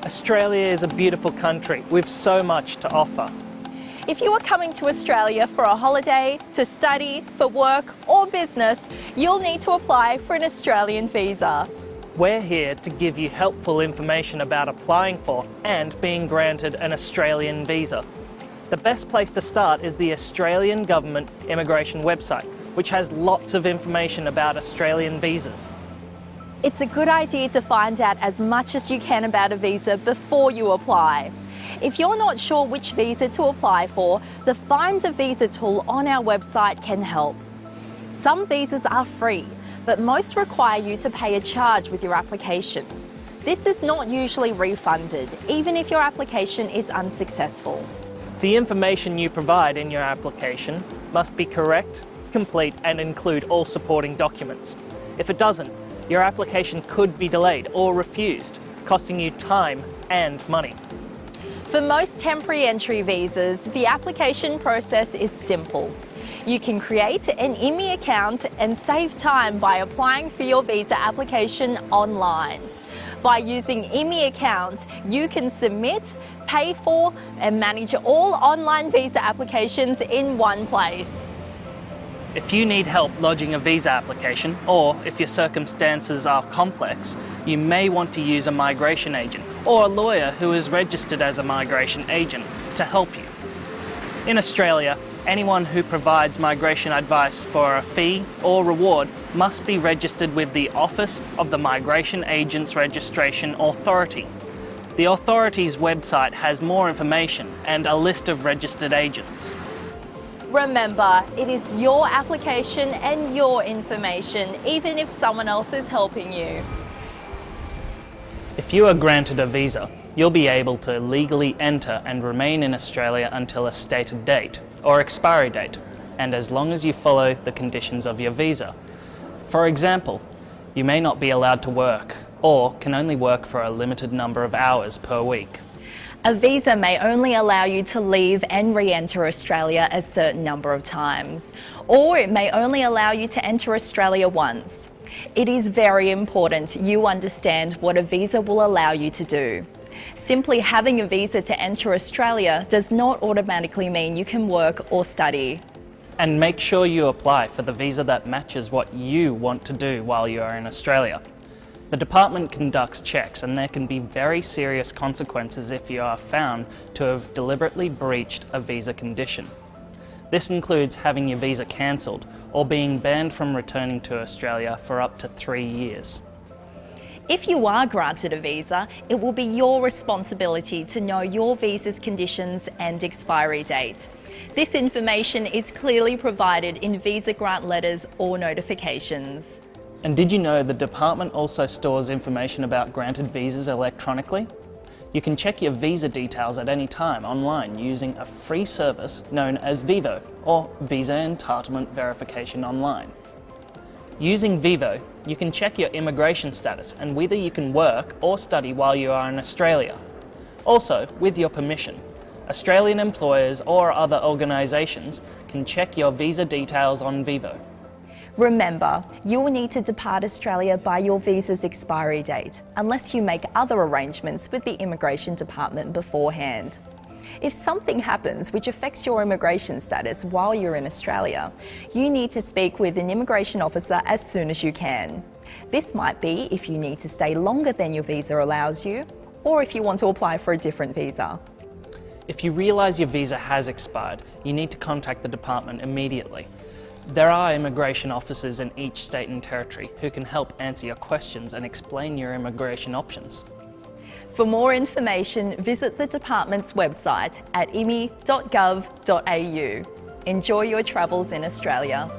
Australia is a beautiful country with so much to offer. If you are coming to Australia for a holiday, to study, for work or business, you'll need to apply for an Australian visa. We're here to give you helpful information about applying for and being granted an Australian visa. The best place to start is the Australian Government Immigration website, which has lots of information about Australian visas. It's a good idea to find out as much as you can about a visa before you apply. If you're not sure which visa to apply for, the Find a Visa tool on our website can help. Some visas are free, but most require you to pay a charge with your application. This is not usually refunded, even if your application is unsuccessful. The information you provide in your application must be correct, complete, and include all supporting documents. If it doesn't, your application could be delayed or refused, costing you time and money. For most temporary entry visas, the application process is simple. You can create an IMI account and save time by applying for your visa application online. By using IMI account, you can submit, pay for, and manage all online visa applications in one place. If you need help lodging a visa application, or if your circumstances are complex, you may want to use a migration agent or a lawyer who is registered as a migration agent to help you. In Australia, anyone who provides migration advice for a fee or reward must be registered with the Office of the Migration Agents Registration Authority. The authority's website has more information and a list of registered agents. Remember, it is your application and your information, even if someone else is helping you. If you are granted a visa, you'll be able to legally enter and remain in Australia until a stated date or expiry date, and as long as you follow the conditions of your visa. For example, you may not be allowed to work or can only work for a limited number of hours per week. A visa may only allow you to leave and re-enter Australia a certain number of times, or it may only allow you to enter Australia once. It is very important you understand what a visa will allow you to do. Simply having a visa to enter Australia does not automatically mean you can work or study. And make sure you apply for the visa that matches what you want to do while you are in Australia. The department conducts checks, and there can be very serious consequences if you are found to have deliberately breached a visa condition. This includes having your visa cancelled or being banned from returning to Australia for up to 3 years. If you are granted a visa, it will be your responsibility to know your visa's conditions and expiry date. This information is clearly provided in visa grant letters or notifications. And did you know the department also stores information about granted visas electronically? You can check your visa details at any time online using a free service known as Vivo, or Visa Entitlement Verification Online. Using Vivo, you can check your immigration status and whether you can work or study while you are in Australia. Also, with your permission, Australian employers or other organisations can check your visa details on Vivo. Remember, you will need to depart Australia by your visa's expiry date, unless you make other arrangements with the Immigration Department beforehand. If something happens which affects your immigration status while you're in Australia, you need to speak with an immigration officer as soon as you can. This might be if you need to stay longer than your visa allows you, or if you want to apply for a different visa. If you realise your visa has expired, you need to contact the department immediately. There are immigration officers in each state and territory who can help answer your questions and explain your immigration options. For more information, visit the department's website at imi.gov.au. Enjoy your travels in Australia.